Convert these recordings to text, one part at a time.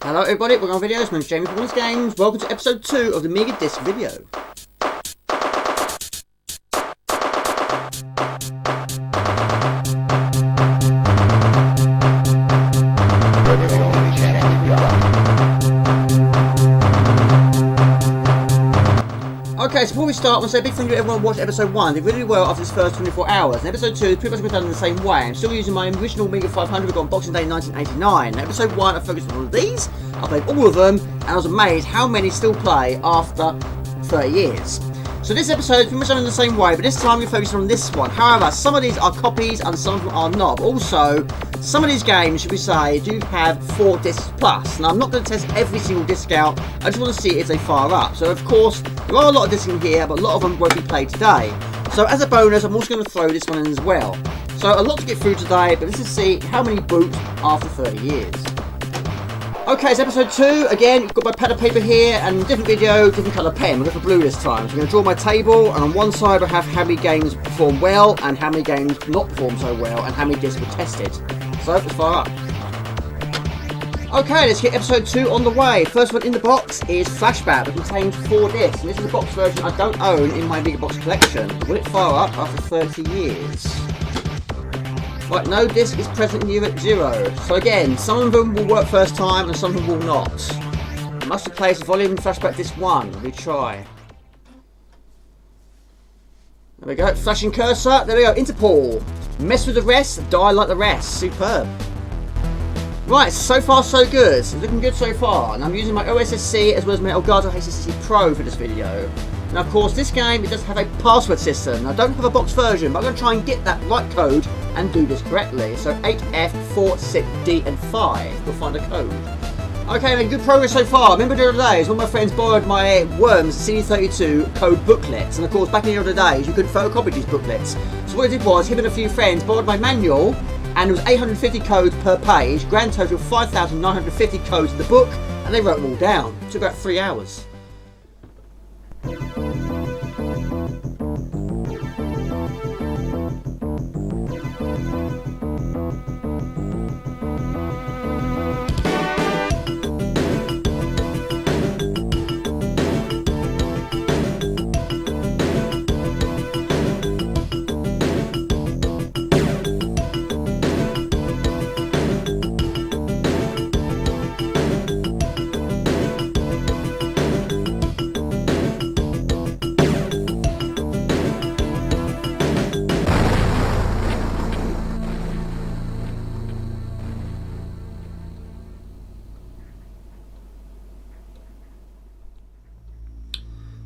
Hello everybody, welcome to my videos. My name's Jamie from Amiga Games. Welcome to episode 2 of the Amiga Disc video. Okay, so before we start, I want to say a big thank you to everyone who watched episode 1. Did really well after its first 24 hours. And episode 2 is pretty much been done in the same way. I'm still using my original Amiga 500 we got on Boxing Day 1989. In episode 1, I focused on all of these. I played all of them, and I was amazed how many still play after 30 years. So this episode is pretty much done in the same way, but this time we're focusing on this one. However, some of these are copies and some of them are not. Also, some of these games, should we say, do have 4 discs plus. Now, I'm not going to test every single disc out. I just want to see if they fire up. So, of course, there are a lot of discs in here, but a lot of them won't be played today. So, as a bonus, I'm also going to throw this one in as well. So, a lot to get through today, but let's just see how many boot after 30 years. Okay, it's episode 2. Again, you've got my pad of paper here, and different video, different colour pen. We're going for blue this time. So I'm going to draw my table, and on one side I have how many games perform well, and how many games not perform so well, and how many discs were tested. So, let's fire up. Okay, let's get episode 2 on the way. First one in the box is Flashback, which contains 4 discs. And this is the box version I don't own in my Amiga Box collection. Will it fire up after 30 years? Right, no disc is present in Year 0. So again, some of them will work first time and some of them will not. I must replace volume and Flashback disc 1. We try. There we go, flashing cursor. There we go, Interpol. Mess with the rest, die like the rest. Superb. Right, so far so good. It's looking good so far. And I'm using my OSSC as well as my Elgato HSC Pro for this video. Now, of course, this game, it does have a password system. Now, I don't have a box version, but I'm going to try and get that right code and do this correctly. So 8F46D and 5. We'll find a code. Okay, making good progress so far. I remember the other days, one of my friends borrowed my Worms CD32 code booklets. And of course, back in the other days, you couldn't photocopy these booklets. So what I did was, him and a few friends borrowed my manual, and it was 850 codes per page. Grand total 5,950 codes in the book, and they wrote them all down. It took about 3 hours.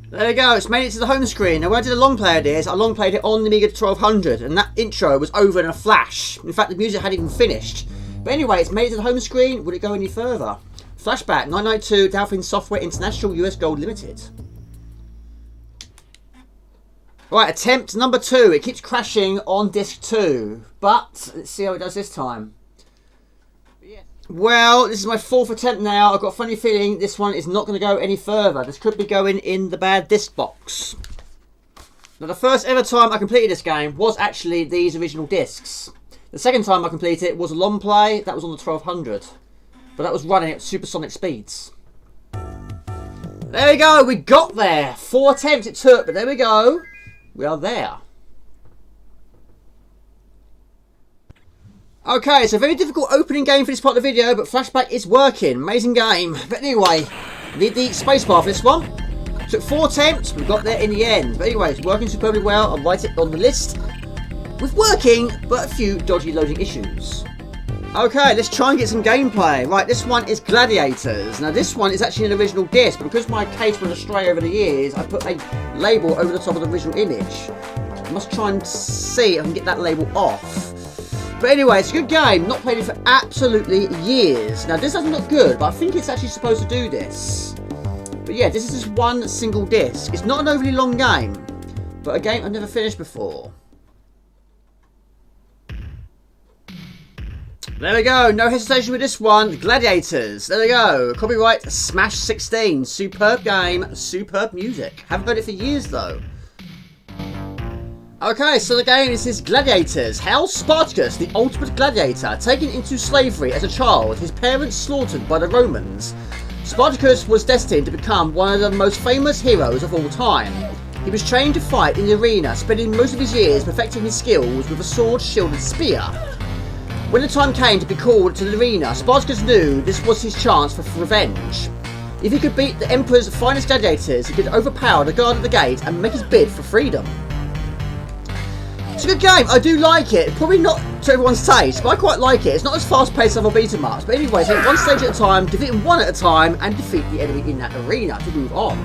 There we go, it's made it to the home screen. Now when I did a long play of this, I long played it on the Amiga 1200, and that intro was over in a flash. In fact, the music hadn't even finished. But anyway, it's made it to the home screen. Would it go any further? Flashback, 992, Dolphin Software International, US Gold Limited. Right, attempt number 2. It keeps crashing on disc 2. But, let's see how it does this time. Well, this is my 4th attempt now. I've got a funny feeling this one is not going to go any further. This could be going in the bad disc box. Now, the first ever time I completed this game was actually these original discs. The second time I completed it was a long play. That was on the 1200. But that was running at supersonic speeds. There we go. We got there. 4 attempts it took, but there we go. We are there. Okay, it's a very difficult opening game for this part of the video, but Flashback is working. Amazing game. But anyway, need the spacebar for this one. Took 4 attempts, we got there in the end. But anyway, it's working superbly well. I'll write it on the list. With working, but a few dodgy loading issues. Okay, let's try and get some gameplay. Right, this one is Gladiators. Now, this one is actually an original disc, but because my case went astray over the years, I put a label over the top of the original image. I must try and see if I can get that label off. But anyway, it's a good game. Not played it for absolutely years. Now, this doesn't look good, but I think it's actually supposed to do this. But yeah, this is just one single disc. It's not an overly long game, but a game I've never finished before. There we go. No hesitation with this one. Gladiators. There we go. Copyright Smash 16. Superb game. Superb music. Haven't heard it for years, though. Okay, so the game is his Gladiators. How Spartacus, the ultimate gladiator, taken into slavery as a child, his parents slaughtered by the Romans. Spartacus was destined to become one of the most famous heroes of all time. He was trained to fight in the arena, spending most of his years perfecting his skills with a sword, shield and spear. When the time came to be called to the arena, Spartacus knew this was his chance for revenge. If he could beat the Emperor's finest gladiators, he could overpower the guard at the gate and make his bid for freedom. It's a good game. I do like it. Probably not to everyone's taste, but I quite like it. It's not as fast-paced as I've beaten much. But anyway, so one stage at a time, defeat them one at a time, and defeat the enemy in that arena to move on.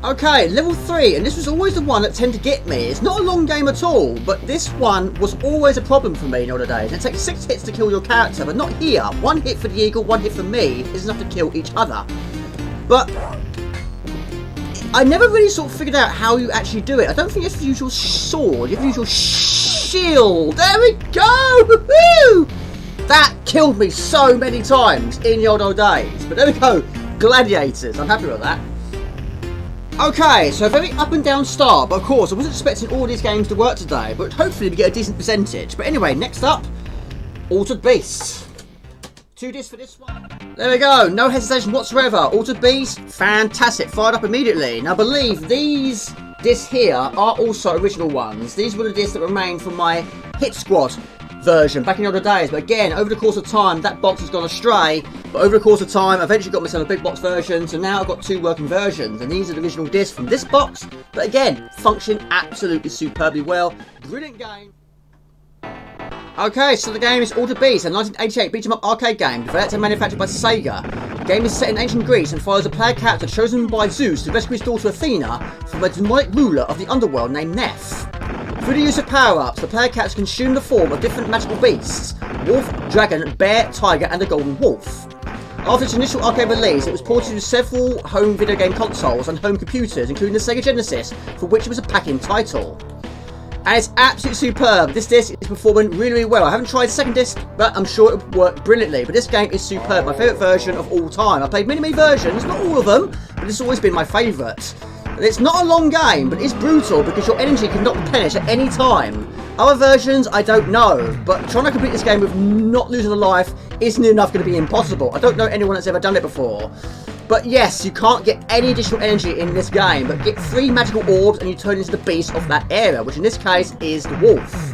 Okay, level 3, and this was always the one that tended to get me. It's not a long game at all, but this one was always a problem for me in older days. It takes 6 hits to kill your character, but not here. 1 hit for the eagle, 1 hit for me is enough to kill each other. But I never really sort of figured out how you actually do it. I don't think it's the usual sword, you have to use your shield. There we go! Woohoo! That killed me so many times in the old days. But there we go, Gladiators. I'm happy with that. Okay, so a very up and down start, but of course I wasn't expecting all these games to work today, but hopefully we get a decent percentage. But anyway, next up, Altered Beast. 2 discs for this one. There we go, no hesitation whatsoever. Altered Beast, fantastic, fired up immediately. Now I believe these discs here are also original ones. These were the discs that remained from my Hit Squad version back in the older days, but again, over the course of time, that box has gone astray. But over the course of time, I eventually got myself a big box version, so now I've got 2 working versions, and these are the original discs from this box. But again, function absolutely superbly well. Brilliant game. Okay, so the game is Altered Beast, a 1988 beat-em-up arcade game developed and manufactured by Sega. The game is set in ancient Greece and follows a player character chosen by Zeus to rescue his daughter Athena from a demonic ruler of the underworld named Neph. Through the use of power-ups, the player characters consume the form of different magical beasts: wolf, dragon, bear, tiger and a golden wolf. After its initial arcade release, it was ported to several home video game consoles and home computers, including the Sega Genesis, for which it was a pack-in title. And it's absolutely superb. This disc is performing really, really well. I haven't tried the second disc, but I'm sure it will work brilliantly. But this game is superb. My favourite version of all time. I've played many, many versions, not all of them, but it's always been my favourite. It's not a long game, but it's brutal because your energy can not replenish at any time. Other versions, I don't know, but trying to complete this game with not losing a life isn't enough going to be impossible. I don't know anyone that's ever done it before. But yes, you can't get any additional energy in this game, but get 3 magical orbs and you turn into the beast of that area, which in this case is the wolf,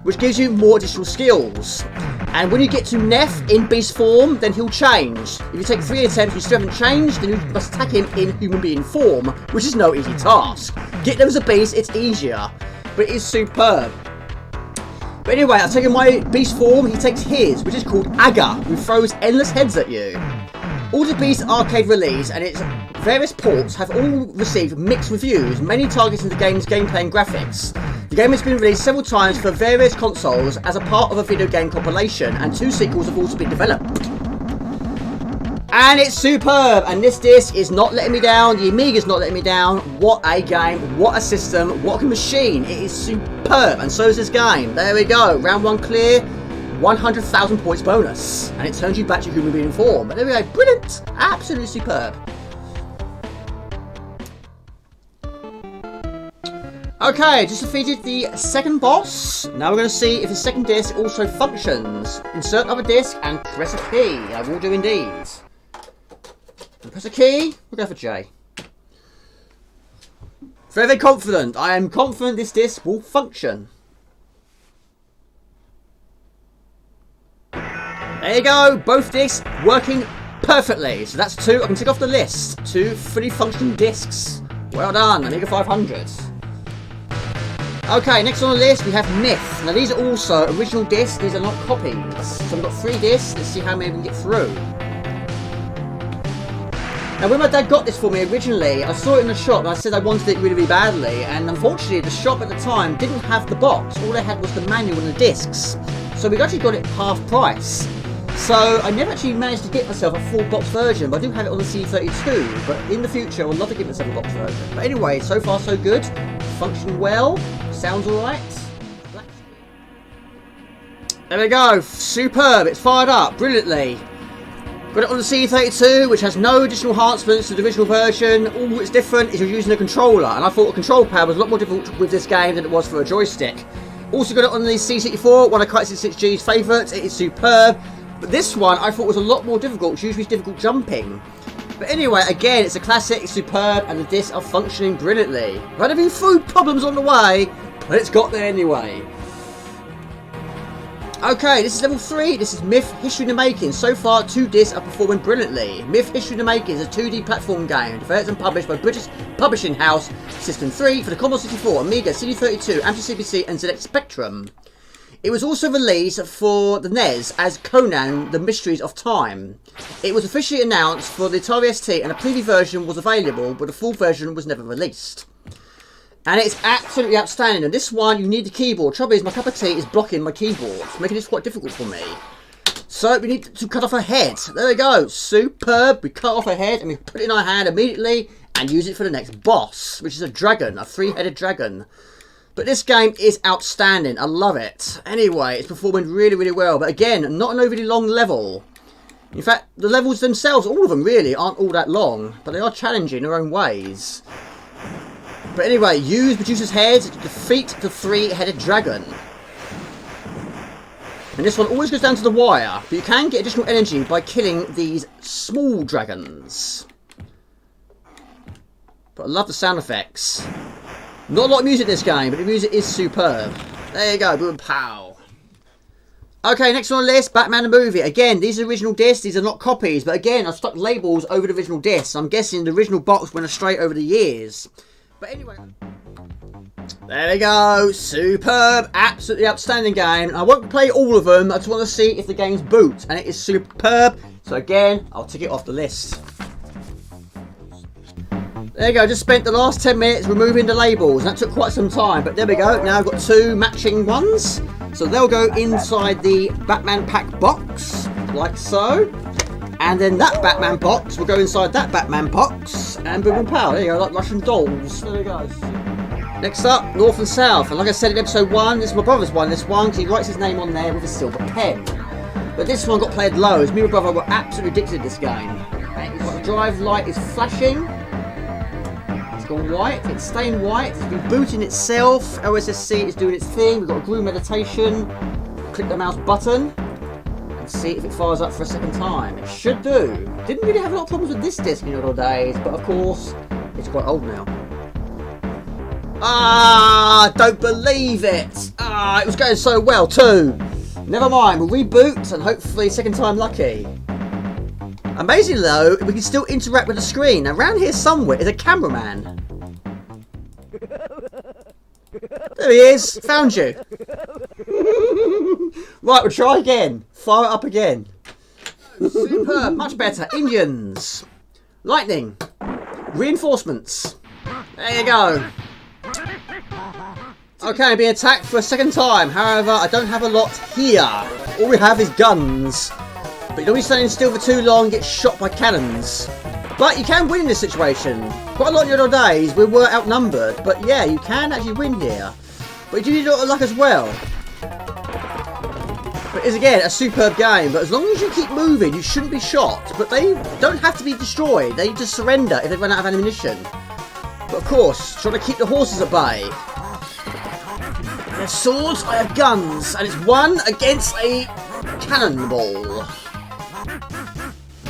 which gives you more additional skills. And when you get to Neph in beast form, then he'll change. If you take 3 attempts and you still haven't changed, then you must attack him in human being form, which is no easy task. Get there as a beast, it's easier, but it is superb. But anyway, I've taken my beast form, he takes his, which is called Aga, who throws endless heads at you. Altered Beast arcade release and its various ports have all received mixed reviews, mainly targeting the game's gameplay and graphics. The game has been released several times for various consoles as a part of a video game compilation, and 2 sequels have also been developed. And it's superb, and this disc is not letting me down, the Amiga's not letting me down. What a game, what a system, what a machine. It is superb, and so is this game. There we go, round 1 clear. 100,000 points bonus, and it turns you back to human being form. But there we go, brilliant, absolutely superb. Okay, just defeated the second boss. Now we're going to see if the second disc also functions. Insert other disc and press a key. I will do indeed. And press a key, we'll go for J. Very, very confident. I am confident this disc will function. There you go, both discs working perfectly. So that's 2, I can tick off the list. 2 fully functioning discs. Well done, Amiga 500. Okay, next on the list we have Myth. Now these are also original discs, these are not copies. So we've got 3 discs, let's see how many we can get through. Now when my dad got this for me originally, I saw it in the shop and I said I wanted it really, really badly. And unfortunately the shop at the time didn't have the box. All they had was the manual and the discs. So we actually got it half price. So I never actually managed to get myself a full box version, but I do have it on the C32. But in the future, I would love to get myself a box version. But anyway, so far so good. Functioning well. Sounds alright. There we go. Superb. It's fired up brilliantly. Got it on the C32, which has no additional enhancements to the original version. All that's different is you're using a controller, and I thought a control pad was a lot more difficult with this game than it was for a joystick. Also got it on the C64, one of Kite66G's favourites. It is superb, but this one I thought was a lot more difficult. It's usually difficult jumping. But anyway, again, it's a classic, it's superb, and the discs are functioning brilliantly. I've had a few food problems on the way, but it's got there anyway. Okay, this is level 3. This is Myth History in the Making. So far, 2 discs are performing brilliantly. Myth History in the Making is a 2D platform game developed and published by British publishing house System 3 for the Commodore 64, Amiga, CD32, Amstrad CPC, and ZX Spectrum. It was also released for the NES as Conan: The Mysteries of Time. It was officially announced for the Atari ST, and a preview version was available, but the full version was never released. And it's absolutely outstanding. And this one, you need the keyboard. Trouble is, my cup of tea is blocking my keyboard, making this quite difficult for me. So we need to cut off her head. There we go. Superb. We cut off her head and we put it in our hand immediately and use it for the next boss, which is a dragon, a 3-headed dragon. But this game is outstanding. I love it. Anyway, it's performing really, really well. But again, not an overly long level. In fact, the levels themselves, all of them really, aren't all that long. But they are challenging in their own ways. But anyway, use Medusa's head to defeat the 3-headed dragon. And this one always goes down to the wire, but you can get additional energy by killing these small dragons. But I love the sound effects. Not a lot of music in this game, but the music is superb. There you go, boom, pow. Okay, next on the list, Batman the Movie. Again, these are original discs, these are not copies, but again, I've stuck labels over the original discs. I'm guessing the original box went astray over the years. But anyway, there we go, superb, absolutely outstanding game. I won't play all of them, I just want to see if the game's boot, and it is superb. So again, I'll tick it off the list. There you go, just spent the last 10 minutes removing the labels, and that took quite some time, but there we go. Now I've got 2 matching ones, so they'll go inside the Batman pack box, like so. And then that Batman box will go inside that Batman box. And boom and pow. There you go, like Russian dolls. There we go. Next up, North and South. And like I said in episode 1, this is my brother's one, this one, because he writes his name on there with a silver pen. But this one got played loads. Me and my brother were absolutely addicted to this game. And the drive light is flashing. It's gone white. It's staying white. It's been booting itself. OSSC is doing its thing. We've got a glue meditation. Click the mouse button. See if it fires up for a second time. It should do. Didn't really have a lot of problems with this disc in the old days, but of course, it's quite old now. Ah, don't believe it. Ah, it was going so well too. Never mind, we'll reboot and hopefully second time lucky. Amazingly though, we can still interact with the screen. Now, around here somewhere is a cameraman. There he is. Found you. Right, we'll try again. Fire it up again. Superb. Much better. Indians. Lightning. Reinforcements. There you go. Okay, I'm being attacked for a second time. However, I don't have a lot here. All we have is guns. But you don't be standing still for too long and get shot by cannons. But you can win in this situation. Quite a lot in the old days, we were outnumbered. But yeah, you can actually win here. But you do need a lot of luck as well. But it's again a superb game. But as long as you keep moving, you shouldn't be shot. But they don't have to be destroyed. They just surrender if they run out of ammunition. But of course, trying to keep the horses at bay. They have swords, I have guns. And it's 1 against a cannonball.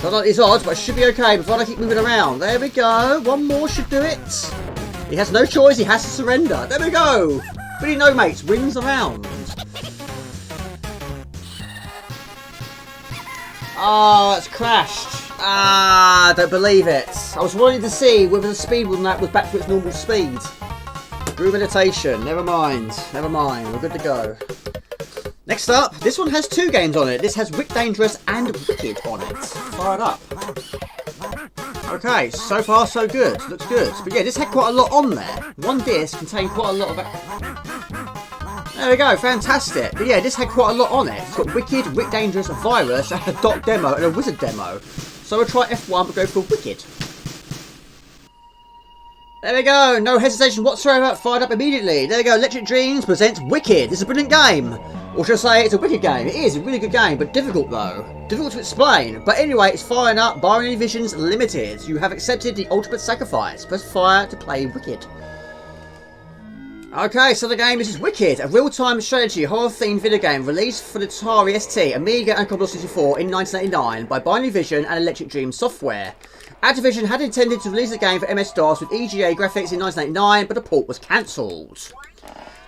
Not like these odds, but it should be okay before I keep moving around. There we go. 1 more should do it. He has no choice. He has to surrender. There we go. Really no mates. Wins around. Ah, it's crashed. Ah, don't believe it. I was wanting to see whether the speed on that was back to its normal speed. Groove meditation. Never mind. Never mind. We're good to go. Next up, this one has 2 games on it. This has Wick Dangerous and Wicked on it. Fire it up. Okay, so far so good. Looks good. But yeah, this had quite a lot on there. 1 disc contained quite a lot of... There we go, fantastic. But yeah, this had quite a lot on it. It's got Wicked, Wick Dangerous, a Virus, and a Doc demo, and a Wizard demo. So we'll try F1, but go for Wicked. There we go, no hesitation whatsoever, fired up immediately. There we go, Electric Dreams presents Wicked. It's a brilliant game. Or should I say it's a wicked game? It is a really good game, but difficult though. Difficult to explain. But anyway, it's firing up. Binary Visions Limited. You have accepted the ultimate sacrifice. Press fire to play Wicked. Okay, so the game is Wicked, a real-time strategy horror-themed video game released for the Atari ST, Amiga and Commodore 64 in 1989 by Binary Vision and Electric Dream Software. Activision had intended to release the game for MS-DOS with EGA graphics in 1989, but the port was cancelled.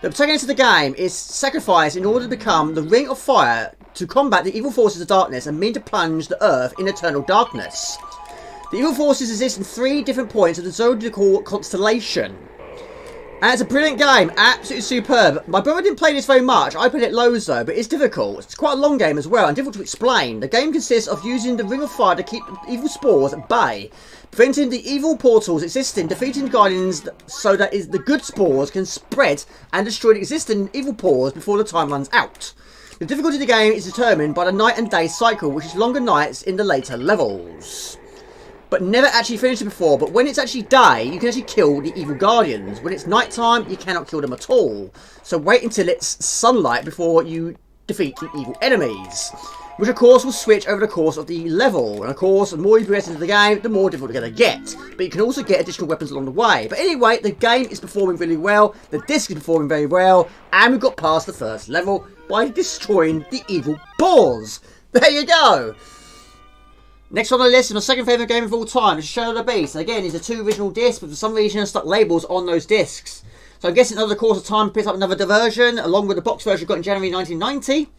The protagonist of the game is sacrificed in order to become the Ring of Fire to combat the evil forces of darkness and mean to plunge the Earth in eternal darkness. The evil forces exist in 3 different points of the zodiacal constellation. And it's a brilliant game, absolutely superb. My brother didn't play this very much, I played it loads though, but it's difficult. It's quite a long game as well and difficult to explain. The game consists of using the Ring of Fire to keep evil spores at bay, preventing the evil portals existing, defeating guardians so that the good spores can spread and destroy the existing evil pores before the time runs out. The difficulty of the game is determined by the night and day cycle, which is longer nights in the later levels. But never actually finished it before, but when it's actually day, you can actually kill the evil guardians. When it's night time, you cannot kill them at all. So wait until it's sunlight before you defeat the evil enemies. Which of course will switch over the course of the level. And of course, the more you progress into the game, the more difficult you're going to get. But you can also get additional weapons along the way. But anyway, the game is performing really well, the disc is performing very well, and we've got past the first level by destroying the evil boars. There you go! Next on the list is my second favourite game of all time, is Shadow of the Beast. And again, these are 2 original discs, but for some reason I stuck labels on those discs. So I'm guessing over the course of time I picked up another version, along with the box version I got in January 1990.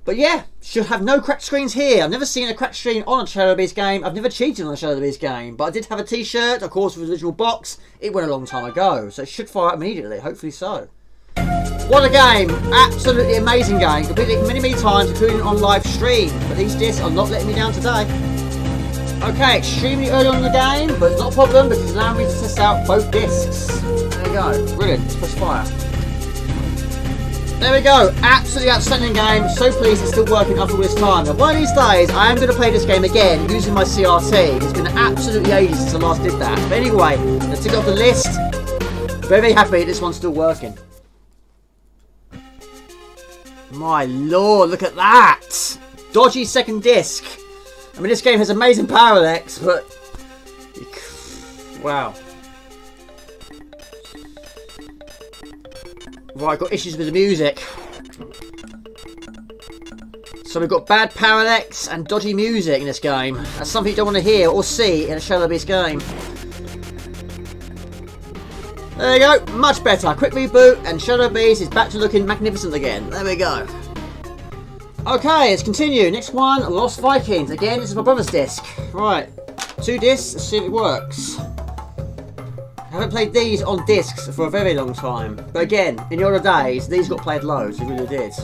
But yeah, should have no cracked screens here. I've never seen a cracked screen on a Shadow of the Beast game. I've never cheated on a Shadow of the Beast game. But I did have a t-shirt, of course, with the original box. It went a long time ago, so it should fire up immediately, hopefully so. What a game! Absolutely amazing game. Completed it many times, including on live stream. But these discs are not letting me down today. Okay, extremely early on in the game, but it's not a problem because it's allowing me to test out both discs. There we go. Brilliant. Let's press fire. There we go. Absolutely outstanding game. So pleased it's still working after all this time. Now, one of these days, I am going to play this game again using my CRT. It's been absolutely ages since I last did that. But anyway, let's take it off the list. Very happy this one's still working. My lord, look at that! Dodgy second disc. I mean, this game has amazing parallax, but... wow. Right, got issues with the music. So we've got bad parallax and dodgy music in this game. That's something you don't want to hear or see in a Shadow of the Beast game. There you go, much better. Quick reboot and Shadow of the Beast is back to looking magnificent again. There we go. Okay, let's continue. Next one, Lost Vikings. Again, this is my brother's disc. Right, 2 discs, let's see if it works. I haven't played these on discs for a very long time. But again, in the older days, these got played loads, they really did.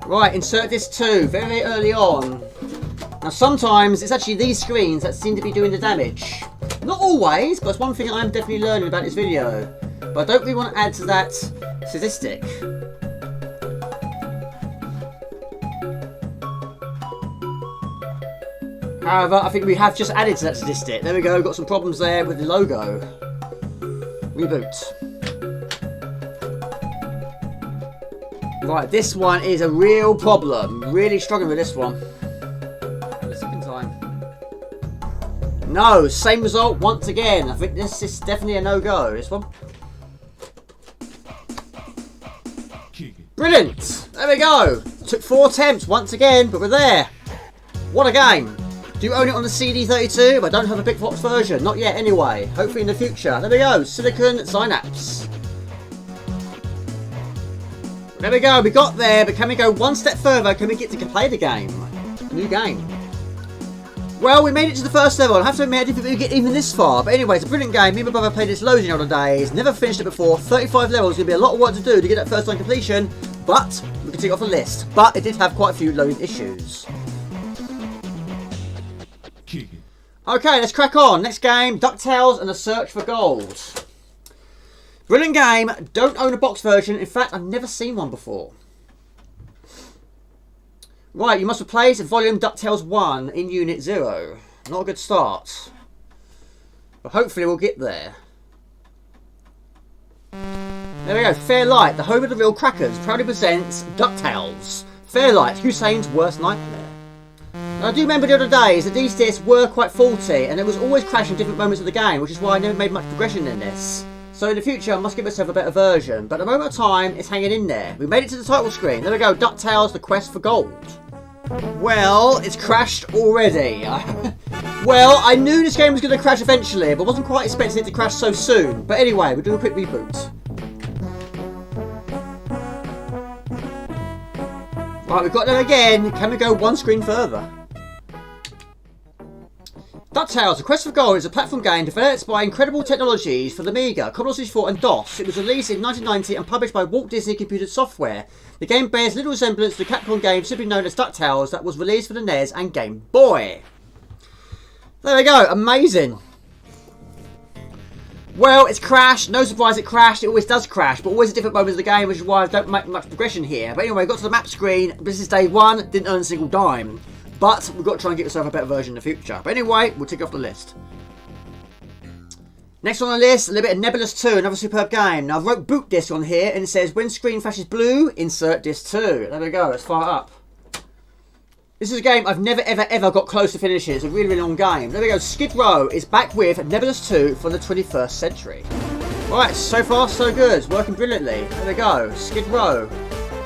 Right, insert disc 2, very early on. Now sometimes it's actually these screens that seem to be doing the damage. Not always, but it's one thing I'm definitely learning about this video. But I don't really want to add to that statistic. However, I think we have just added to that statistic. There we go, got some problems there with the logo. Reboot. Right, this one is a real problem. Really struggling with this one. The second time. No, same result once again. I think this is definitely a no-go, this one. Brilliant! There we go. Took 4 attempts once again, but we're there. What a game. Do you own it on the CD32? But I don't have a big box version. Not yet anyway. Hopefully in the future. There we go. Silicon Synapse. There we go. We got there. But can we go one step further? Can we get to play the game? New game. Well, we made it to the first level. I have to admit, I didn't think we would get even this far. But anyway, it's a brilliant game. Me and my brother played this loads in the older days. Never finished it before. 35 levels. Going to be a lot of work to do to get that first time completion. But we can take it off the list. But it did have quite a few loading issues. Okay, let's crack on. Next game, DuckTales and the Search for Gold. Brilliant game. Don't own a box version. In fact, I've never seen one before. Right, you must replace volume DuckTales 1 in Unit 0. Not a good start. But hopefully we'll get there. There we go. Fairlight, the home of the real crackers, proudly presents DuckTales. Fairlight, Hussein's worst nightmare. Now, I do remember the other days that these discs were quite faulty, and it was always crashing different moments of the game, which is why I never made much progression in this. So in the future, I must give myself a better version. But at the moment of time, it's hanging in there. We made it to the title screen. There we go. DuckTales: The Quest for Gold. Well, it's crashed already. Well, I knew this game was going to crash eventually, but wasn't quite expecting it to crash so soon. But anyway, we'll do a quick reboot. Right, we've got there again. Can we go one screen further? DuckTales: The Quest for Gold is a platform game developed by Incredible Technologies for the Amiga, Commodore 64 and DOS. It was released in 1990 and published by Walt Disney Computer Software. The game bears little resemblance to the Capcom game simply known as DuckTales that was released for the NES and Game Boy. There we go, amazing. Well, it's crashed. No surprise it crashed. It always does crash, but always at different moments of the game, which is why I don't make much progression here. But anyway, got to the map screen. This is day one. Didn't earn a single dime. But we've got to try and get yourself a better version in the future. But anyway, we'll tick off the list. Next on the list, a little bit of Nebulous 2, another superb game. Now, I wrote boot disc on here, and it says, when screen flashes blue, insert disc 2. There we go, let's fire up. This is a game I've never, ever, ever got close to finishing. It's a really, really long game. There we go, Skid Row is back with Nebulous 2 for the 21st century. Alright, so far, so good. It's working brilliantly. There we go, Skid Row.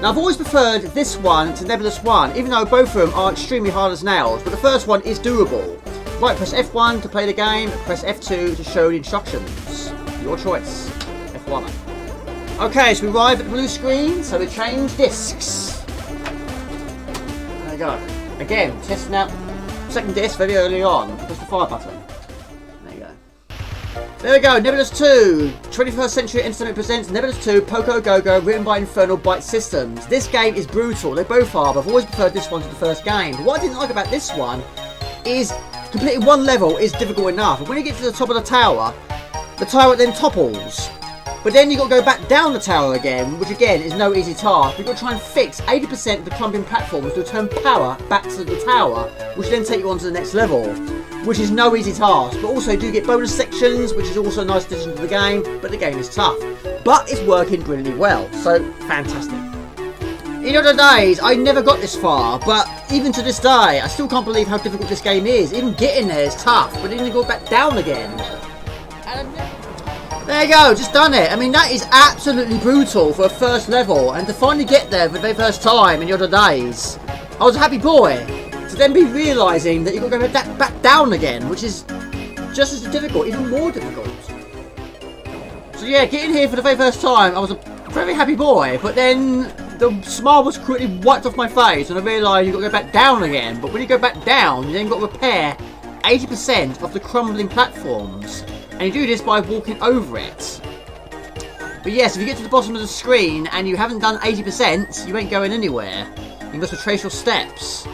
Now, I've always preferred this one to Nebulous 1, even though both of them are extremely hard as nails, but the first one is doable. Right, press F1 to play the game, press F2 to show the instructions. Your choice. F1. Okay, so we arrive at the blue screen, so we change discs. There we go. Again, testing out second disc very early on. Press the fire button. There you go. There we go, Nebulous 2. 21st Century Entertainment presents Nebulous 2 Poco Go-Go, written by Infernal Byte Systems. This game is brutal, they both are, but I've always preferred this one to the first game. But what I didn't like about this one is completing one level is difficult enough. And when you get to the top of the tower then topples. But then you've got to go back down the tower again, which again is no easy task. You've got to try and fix 80% of the clumping platforms to return power back to the tower, which then take you on to the next level, which is no easy task. But also you do get bonus sections, which is also a nice addition to the game, but the game is tough. But it's working brilliantly well, so fantastic. In other days, I never got this far, but even to this day, I still can't believe how difficult this game is. Even getting there is tough, but then you go back down again. There you go, just done it. I mean, that is absolutely brutal for a first level, and to finally get there for the very first time in the other days, I was a happy boy. To then be realising that you've got to go back down again, which is just as difficult, even more difficult. So yeah, getting here for the very first time, I was a very happy boy, but then the smile was quickly wiped off my face, and I realised you've got to go back down again. But when you go back down, you then got to repair 80% of the crumbling platforms. And you do this by walking over it. But yes, if you get to the bottom of the screen and you haven't done 80%, you ain't going anywhere. You must retrace your steps.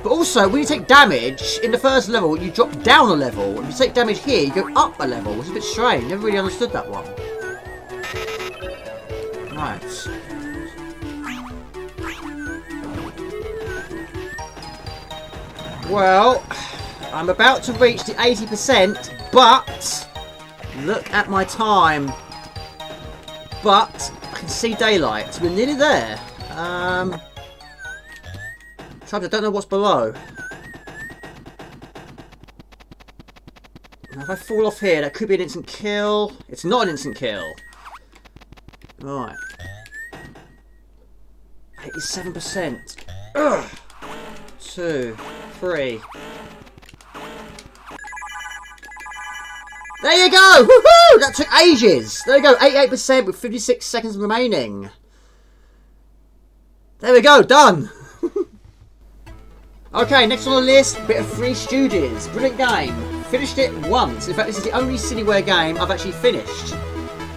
But also, when you take damage, in the first level, you drop down a level. If you take damage here, you go up a level, which is a bit strange. Never really understood that one. Right. Well, I'm about to reach the 80%, but look at my time. But I can see daylight. We're nearly there. Trouble, I don't know what's below. Now if I fall off here, that could be an instant kill. It's not an instant kill. Right. 87%. Ugh. 2, 3. There you go! Woohoo! That took ages! There you go, 88% with 56 seconds remaining. There we go, done! Okay, next on the list, bit of Three Stooges. Brilliant game. Finished it once. In fact, this is the only Cineware game I've actually finished.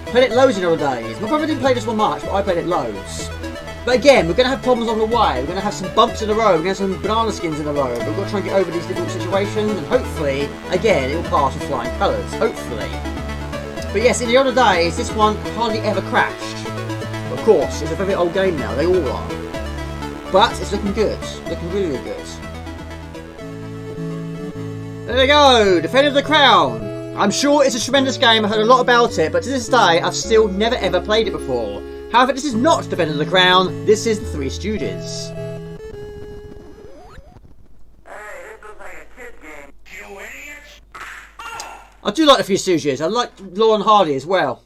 Played it loads in other days. My brother didn't play this one much, but I played it loads. But again, we're going to have problems on the way. We're going to have some bumps in the road. We're going to have some banana skins in the road. We've got to try and get over these difficult situations. And hopefully, again, it will pass with flying colours. Hopefully. But yes, in the other days, this one hardly ever crashed. Of course, it's a very old game now. They all are. But it's looking good. Looking really, really good. There we go. Defender of the Crown. I'm sure it's a tremendous game, I've heard a lot about it, but to this day, I've still never ever played it before. However, this is not Defender of the Crown, this is the Three Stooges. I do like the Three Stooges, I like Laurel and Hardy as well.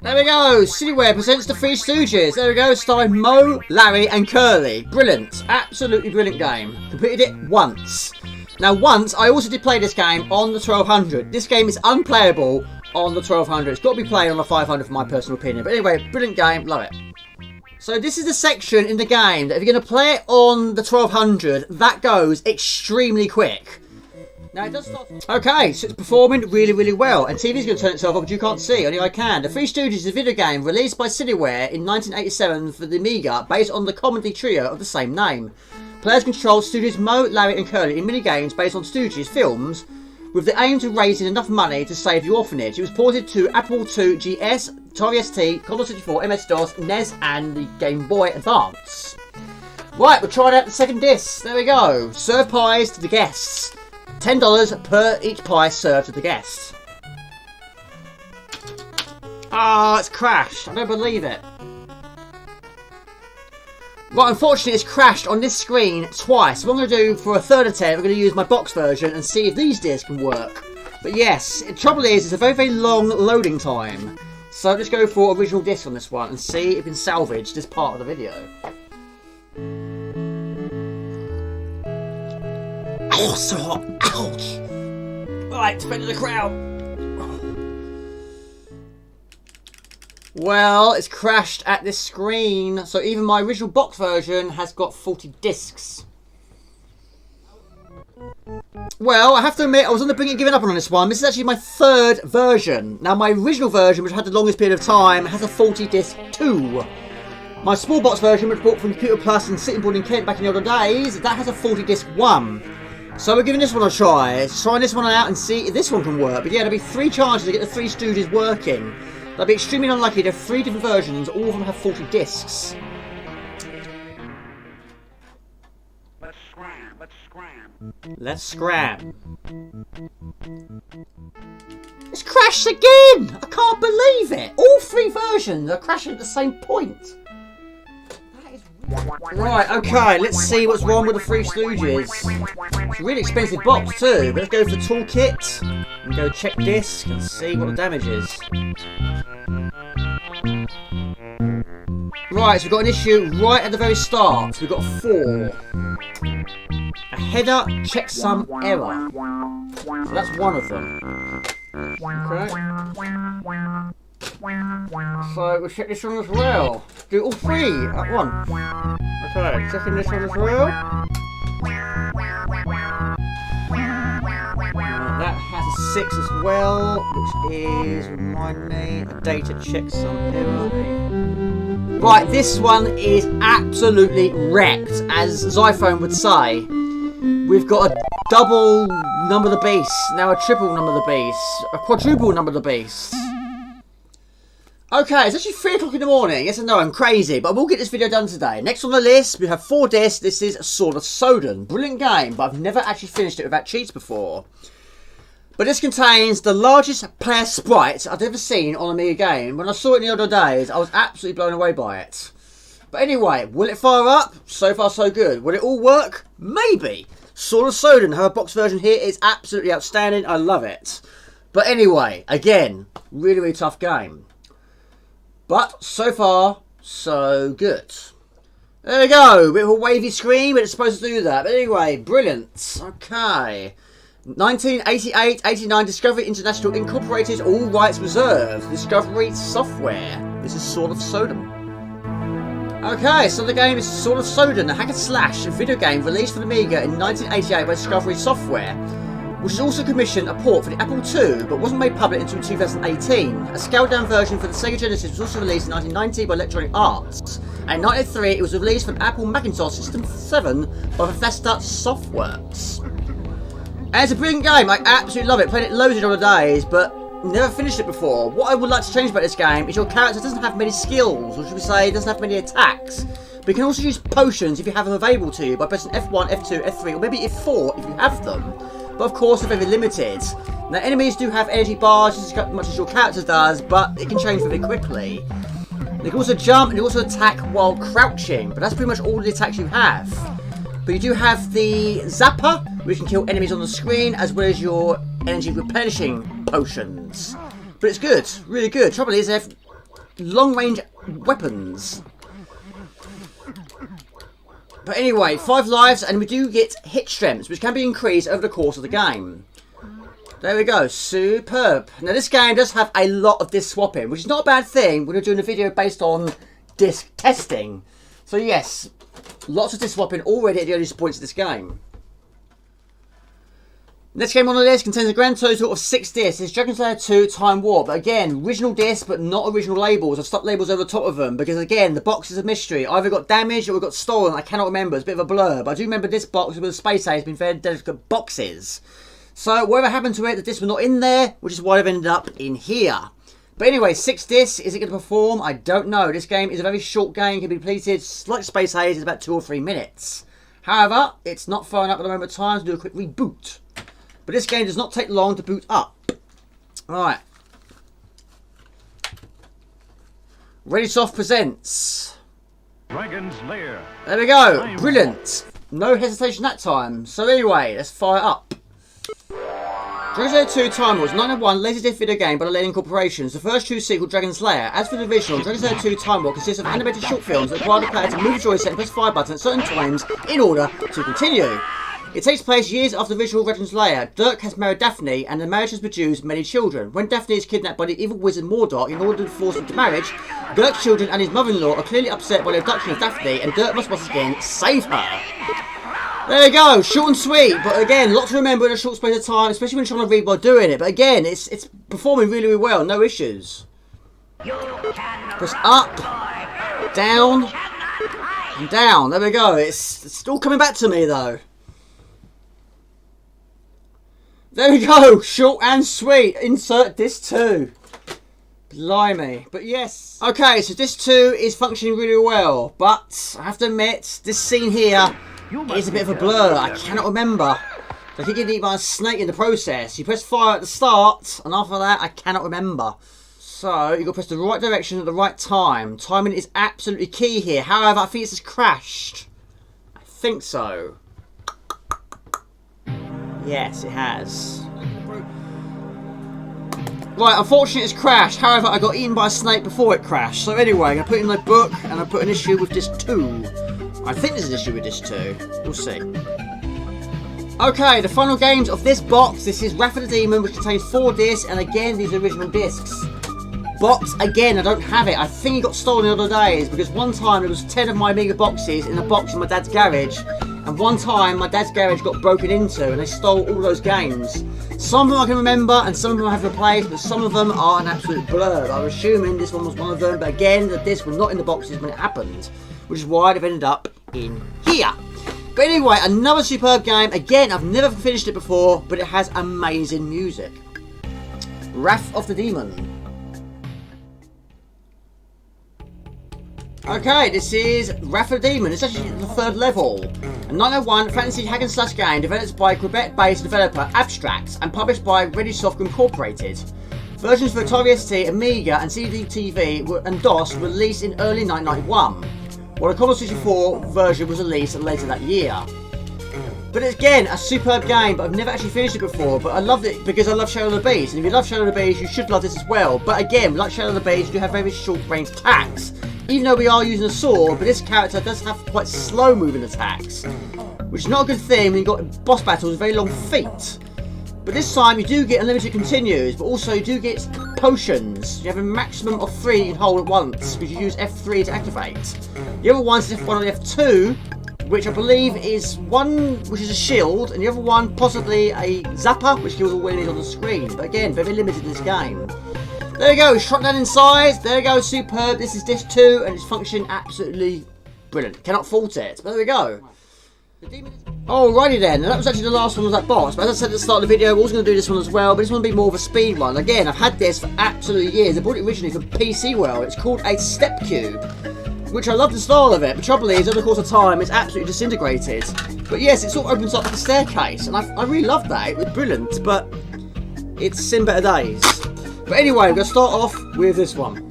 There we go, Cineware presents the Three Stooges. There we go, starring Moe, Larry and Curly. Brilliant, absolutely brilliant game. Completed it once. Now once, I also did play this game on the 1200. This game is unplayable on the 1200. It's got to be played on the 500 for my personal opinion. But anyway, brilliant game, love it. So this is the section in the game that if you're going to play it on the 1200, that goes extremely quick. Now it does start... Okay, so it's performing really, really well. And TV's going to turn itself off, but you can't see. Only I can. The Three Stooges is a video game released by Cineware in 1987 for the Amiga, based on the comedy trio of the same name. Players control Stooges Moe, Larry and Curly in mini-games based on Stooges films, with the aim to raise enough money to save the orphanage. It was ported to Apple II GS, Atari ST, Commodore 64, MS-DOS, NES and the Game Boy Advance. Right, we're trying out the second disc. There we go. Serve pies to the guests. $10 per each pie served to the guests. Ah, it's crashed. I don't believe it. Right, unfortunately it's crashed on this screen twice. What I'm going to do for a third attempt, I'm going to use my box version and see if these discs can work. But yes, the trouble is, it's a very, very long loading time. So let's go for original disc on this one and see if we can salvage this part of the video. Oh, so hot. Ouch. Right, Defender of the Crown. Well, it's crashed at this screen, so even my original box version has got 40 discs. Well, I have to admit, I was on the brink of giving up on this one. This is actually my third version. Now, my original version, which had the longest period of time, has a 40 disc 2. My small box version, which I bought from Computer Plus and Sitting Board in Kent back in the older days, that has a 40 disc 1. So we're giving this one a try. Trying this one out and see if this one can work. But yeah, there'll be 3 chances to get the Three Stooges working. That'd be extremely unlucky. There are 3 different versions. All of them have 40 discs. Let's scram. Let's scram. Let's scram. It's crashed again! I can't believe it! All 3 versions are crashing at the same point. Right, okay, let's see what's wrong with the Three Stooges. It's a really expensive box too, but let's go for the toolkit and go check disc and see what the damage is. Right, so we've got an issue right at the very start. We've got 4. A header checksum error. So that's one of them. Okay. So we'll check this one as well. Do all 3 at once. Okay, checking this one as well. That has a 6 as well, which is, remind me, a data checksum error. Right, this one is absolutely wrecked, as Zyphone would say. We've got a double number of the beast, now a triple number of the beast, a quadruple number of the beast. Okay, it's actually 3 o'clock in the morning. Yes, I know, I'm crazy, but we'll get this video done today. Next on the list, we have 4 discs. This is Sword of Soden. Brilliant game, but I've never actually finished it without cheats before. But this contains the largest player sprite I've ever seen on Amiga game. When I saw it in the older days, I was absolutely blown away by it. But anyway, will it fire up? So far, so good. Will it all work? Maybe. Sword of Soden, her box version here is absolutely outstanding. I love it. But anyway, again, really, really tough game. But so far, so good. There we go. Bit of a wavy screen, but it's supposed to do that. But anyway, brilliant. Okay. 1988-89 Discovery International Incorporated, all rights reserved. Discovery Software. This is Sword of Soden. Okay, so the game is Sword of Soden, a hack and slash video game released for the Amiga in 1988 by Discovery Software, which has also commissioned a port for the Apple II, but wasn't made public until 2018. A scaled-down version for the Sega Genesis was also released in 1990 by Electronic Arts, and in 1993 it was released for Apple Macintosh System 7 by Bethesda Softworks. And it's a brilliant game, I absolutely love it. Played it loads of other days, but never finished it before. What I would like to change about this game is your character doesn't have many skills, or should we say, doesn't have many attacks. But you can also use potions if you have them available to you by pressing F1, F2, F3, or maybe F4 if you have them. but of course they're very limited. Now enemies do have energy bars just as much as your character does, but it can change very quickly. They can also jump and you also attack while crouching, but that's pretty much all the attacks you have. But you do have the Zapper, which can kill enemies on the screen, as well as your energy replenishing potions. But it's good, really good. Trouble is they have long range weapons. But anyway, 5 lives, and we do get hit strengths, which can be increased over the course of the game. There we go, superb. Now this game does have a lot of disc swapping, which is not a bad thing when you're doing a video based on disc testing. So yes, lots of disc swapping already at the earliest points of this game. Next game on the list contains a grand total of 6 discs. It's Dragon's Lair 2 Time Warp. But again, original discs, but not original labels. I've stuck labels over the top of them because, again, the box is a mystery. Either got damaged or it got stolen. I cannot remember. It's a bit of a blur. But I do remember this box with the Space Age being very delicate boxes. So, whatever happened to it, the discs were not in there, which is why I've ended up in here. But anyway, 6 discs. Is it going to perform? I don't know. This game is a very short game. Can be completed, like Space Age, in about 2 or 3 minutes. However, it's not firing up at the moment of time to do a quick reboot. But this game does not take long to boot up. Alright. Readysoft presents Dragon's Lair. There we go. Brilliant. No hesitation that time. So anyway, let's fire up. Dragon's Lair 2 Time Warp was 901 latest disc video game by the Lane Corporations, the first true sequel Dragon's Lair. As for the original, Dragon's Lair 2 Time Warp consists of animated short films that require the player to move the joystick and press fire button at certain times in order to continue. It takes place years after the original Dragon's Lair. Dirk has married Daphne, and the marriage has produced many children. When Daphne is kidnapped by the evil wizard Mordor in order to force into marriage, Dirk's children and his mother-in-law are clearly upset by the abduction of Daphne, and Dirk must once again save her. There you go, short and sweet, but again, lot to remember in a short space of time, especially when you're trying to read while doing it. But again, it's performing really, really well, no issues. Press up, down, and down. There we go. It's all coming back to me though. There we go, short and sweet. Insert disc 2. Blimey. But yes. Okay, so disc 2 is functioning really well. But I have to admit, this scene here is a bit of a blur. I cannot remember. I think you get eaten by a snake in the process. You press fire at the start, and after that, I cannot remember. So, you've got to press the right direction at the right time. Timing is absolutely key here. However, I think it's just crashed. I think so. Yes, it has. Right, unfortunately it's crashed. However, I got eaten by a snake before it crashed. So anyway, I'm going to put it in my book and I'll put an issue with disc 2. I think there's an issue with disc 2. We'll see. Okay, the final games of this box. This is Wrath of the Demon, which contains 4 discs. And again, these are original discs. Box, again, I don't have it. I think it got stolen the other days. Because one time there was 10 of my Amiga boxes in a box in my dad's garage. And one time, my dad's garage got broken into and they stole all those games. Some of them I can remember and some of them I have replaced, but some of them are an absolute blur. I'm assuming this one was one of them, but again, the discs were not in the boxes when it happened, which is why they've ended up in here. But anyway, another superb game. Again, I've never finished it before, but it has amazing music. Wrath of the Demon. Okay, this is Wrath of the Demon. It's actually the 3rd level. A 901 fantasy hack and slash game developed by Quebec-based developer Abstract and published by Readysoft Incorporated. Versions for Atari ST, Amiga and CD-TV and DOS were released in early 1991, while the Commodore 64 version was released later that year. But it's, again, a superb game, but I've never actually finished it before, but I loved it because I love Shadow of the Beast, and if you love Shadow of the Beast, you should love this as well. But again, like Shadow of the Beast, you do have very short range attacks. Even though we are using a sword, but this character does have quite slow moving attacks, which is not a good thing when you've got boss battles with very long feet. But this time you do get unlimited continues, but also you do get potions. You have a maximum of 3 you can hold at once, because you use F3 to activate. The other one is F1 and F2, which I believe is one which is a shield, and the other one possibly a zapper, which kills all enemies on the screen. But again, very limited in this game. There you go, shrunk down in size. There you go, superb. This is disc 2 and it's functioning absolutely brilliant. Cannot fault it. But there we go. Alrighty then, and that was actually the last one of that box. But as I said at the start of the video, I was going to do this one as well, but this one will be more of a speed one. Again, I've had this for absolutely years. I bought it originally from PC World. It's called a Step Cube. which I love the style of it. The trouble is, over the course of time, it's absolutely disintegrated. But yes, it sort of opens up like a staircase, and I really love that. It was brilliant, but it's seen better days. But anyway, we're going to start off with this one.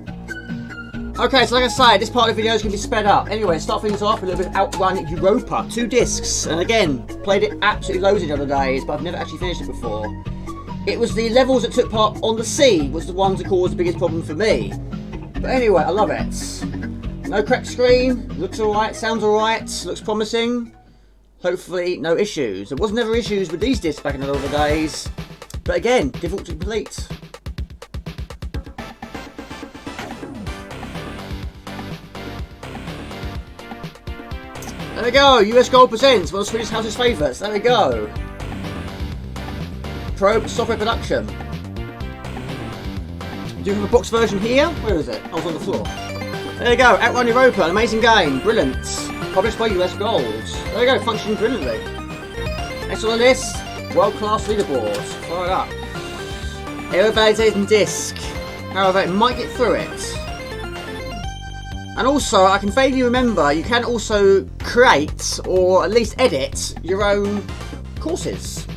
Okay, so like I say, this part of the video is going to be sped up. Anyway, start things off with a little bit of Outrun Europa, 2 discs. And again, played it absolutely loads the other days, but I've never actually finished it before. It was the levels that took part on the sea was the ones that caused the biggest problem for me. But anyway, I love it. No cracked screen, looks alright, sounds alright, looks promising. Hopefully no issues. There was never issues with these discs back in the older days. But again, difficult to complete. There we go, US Gold presents one of Swedish House's favourites. There we go. Probe software production. Do you have a box version here? Where is it? I was on the floor. There you go, Outrun Europa, an amazing game, brilliant. Published by US Gold. There you go, functioning brilliantly. Next on the list, world-class leaderboard. Fire it up. Error validating disc. However, it might get through it. And also, I can vaguely remember, you can also create, or at least edit, your own courses.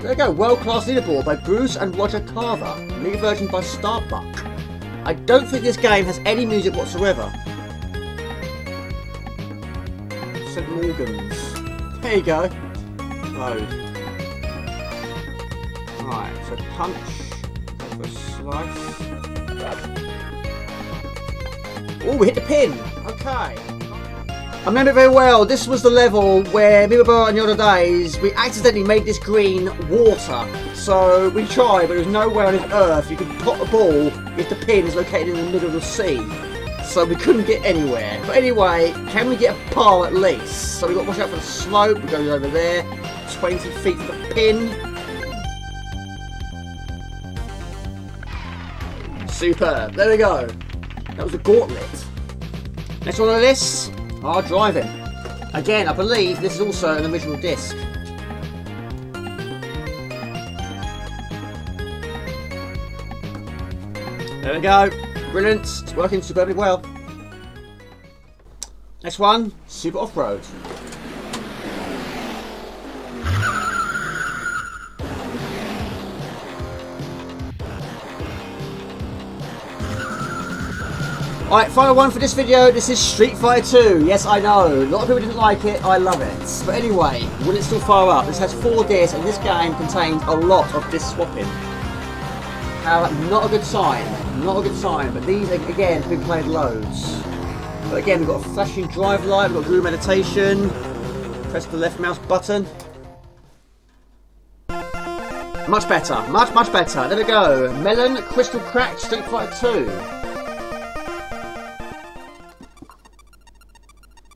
There you go, World-Class Leaderboard by Bruce and Roger Carver. Amiga version by Starbuck. I don't think this game has any music whatsoever. St. Morgan's. There you go. Load. Right, so punch. Go for a slice. Oh, we hit the pin. Okay. I remember very well, this was the level where me and Bar in the other days, we accidentally made this green water. So we tried, but there was nowhere on this earth you could put a ball if the pin is located in the middle of the sea. So we couldn't get anywhere. But anyway, can we get a par at least? So we got to watch out for the slope. We go over there, 20 feet to the pin. Superb. There we go. That was a gauntlet. Next one on the list, hard driving. Again, I believe this is also an original disc. There we go. Brilliant. It's working superbly well. Next one, Super Off-Road. Alright, final one for this video. This is Street Fighter 2. Yes, I know. A lot of people didn't like it. I love it. But anyway, will it still fire up? This has 4 discs, and this game contains a lot of disc swapping. Not a good sign. Not a good sign. But these, again, have been played loads. But again, we've got a flashing drive light. We've got room meditation. Press the left mouse button. Much better. Much better. There we go. Melon Crystal Cracked Street Fighter 2.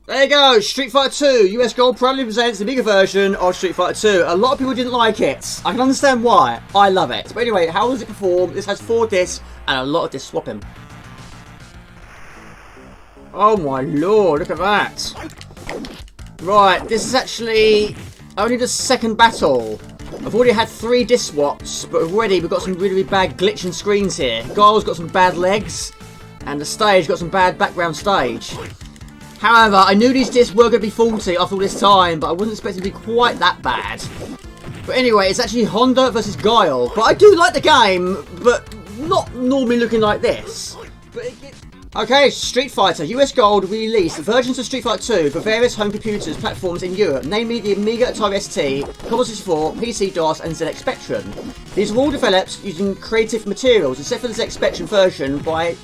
There you go, Street Fighter 2. US Gold proudly presents the Amiga version of Street Fighter 2. A lot of people didn't like it. I can understand why. I love it. But anyway, how does it perform? This has 4 discs and a lot of disc swapping. Oh my lord, look at that. Right, this is actually only the second battle. I've already had 3 disc swaps, but already we've got some really bad glitching screens here. Guile's got some bad legs, and the stage got some bad background stage. However, I knew these discs were going to be faulty after all this time, but I wasn't expecting to be quite that bad. But anyway, it's actually Honda versus Guile. But I do like the game, but not normally looking like this. Okay, Street Fighter. US Gold released versions of Street Fighter 2 for various home computers platforms in Europe, namely the Amiga, Atari ST, Commodore 64, PC-DOS and ZX Spectrum. These were all developed using creative materials, except for the ZX Spectrum version by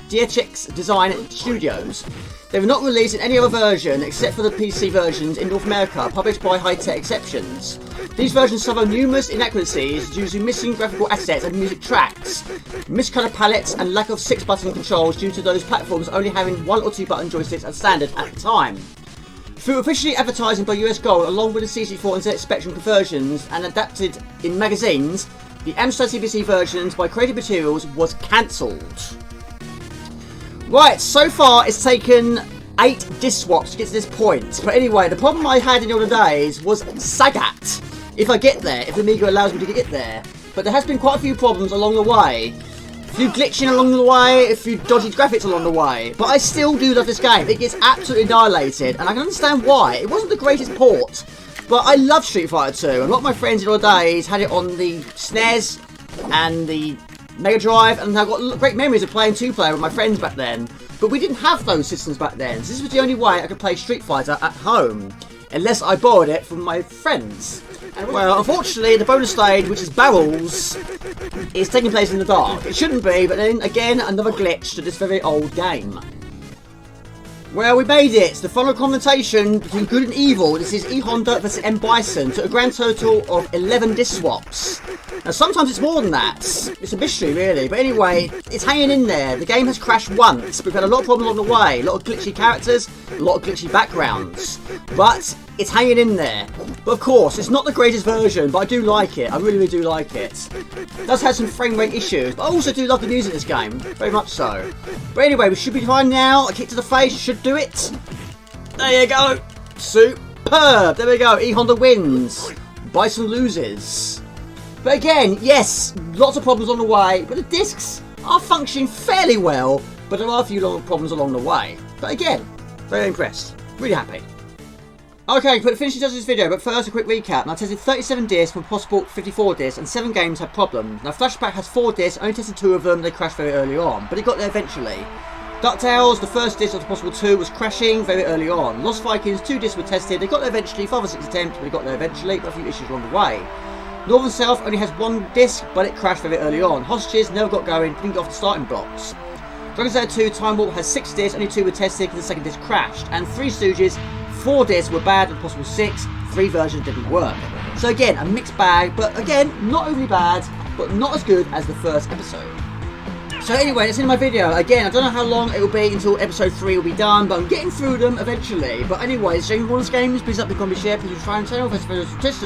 Dietrich Design Studios. They were not released in any other version except for the PC versions in North America, published by High-Tech Exceptions. These versions suffer numerous inaccuracies due to missing graphical assets and music tracks, miscolored palettes and lack of 6-button controls due to those platforms only having 1 or 2-button joysticks as standard at the time. Through officially advertising by US Gold along with the C64 and ZX Spectrum conversions and adapted in magazines, the Amstrad CPC versions by Creative Materials was cancelled. Right, so far it's taken 8 disc swaps to get to this point. But anyway, the problem I had in the other days was Sagat. If I get there, if the Amiga allows me to get there. But there has been quite a few problems along the way. A few glitching along the way, a few dodgy graphics along the way. But I still do love this game. It gets absolutely annihilated, and I can understand why. It wasn't the greatest port, but I love Street Fighter 2. And a lot of my friends in all days had it on the SNES and the Mega Drive, and I've got great memories of playing 2-player with my friends back then. But we didn't have those systems back then, so this was the only way I could play Street Fighter at home, unless I borrowed it from my friends. Well, unfortunately, the bonus stage, which is barrels, is taking place in the dark. It shouldn't be, but then again, another glitch to this very old game. Well, we made it. It's the final confrontation between good and evil. This is E Honda vs M Bison, to a grand total of 11 disc swaps. Now, sometimes it's more than that. It's a mystery, really. But anyway, it's hanging in there. The game has crashed once. We've had a lot of problems along the way. A lot of glitchy characters, a lot of glitchy backgrounds. But it's hanging in there. But of course, it's not the greatest version, but I do like it. I really, really do like it. It does have some frame rate issues, but I also do love the music in this game. Very much so. But anyway, we should be fine now. A kick to the face should do it. There you go. Superb. There we go. E Honda wins. Bison loses. But again, yes, lots of problems on the way, but the discs are functioning fairly well, but there are a few problems along the way. But again, very impressed. Really happy. Okay, but finishing this video, but first a quick recap. Now, I tested 37 discs from possible 54 discs, and 7 games had problems. Now, Flashback has 4 discs, only tested 2 of them, they crashed very early on, but it got there eventually. DuckTales, the first disc of the possible 2, was crashing very early on. Lost Vikings, 2 discs were tested, they got there eventually, 5 or 6 attempts, but they got there eventually, but a few issues along the way. Northern South only has 1 disc, but it crashed very early on. Hostages never got going, didn't get off the starting blocks. Dragon's Lair 2 Time Warp has 6 discs, only 2 were tested because the second disc crashed. And 3 Stooges, 4 discs were bad, and possible 6, 3 versions didn't work. So again, a mixed bag, but again, not overly bad, but not as good as the first episode. So anyway, that's the end of my video. Again, I don't know how long it will be until episode 3 will be done, but I'm getting through them eventually. But anyway, showing Warren's Games, please like, comment, share, please subscribe to the channel. If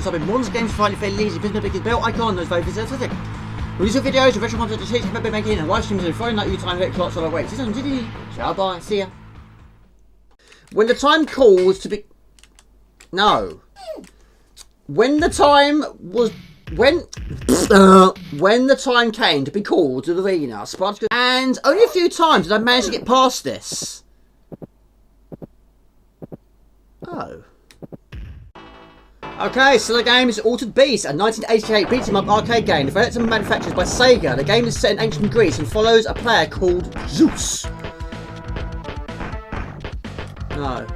you're in Warren's Games, find it fairly easy. Please click the bell icon, those very visitors. Release your videos, virtual content to teach, have been making, and live streams every Friday night, time, lots of wait. Ciao, bye, see ya. When the time calls to be... No. When the time was... When the time came to be called to the arena, Spartacus, and only a few times did I manage to get past this. Oh. Okay, so the game is Altered Beast, a 1988 beat-em-up arcade game developed and manufactured by Sega. The game is set in ancient Greece and follows a player called Zeus. No.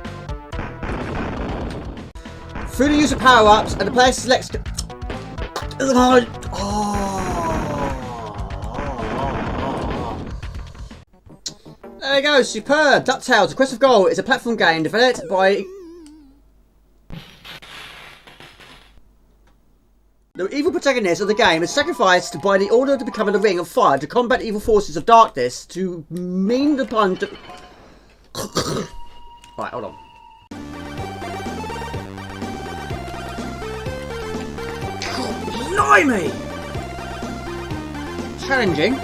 Through the use of power-ups, and the player selects... Oh. There we go, superb! DuckTales, The Quest of Gold is a platform game developed by... The evil protagonist of the game is sacrificed by the order to become the Ring of Fire to combat the evil forces of darkness to mean the pun to... Right, hold on. Blimey! Challenging.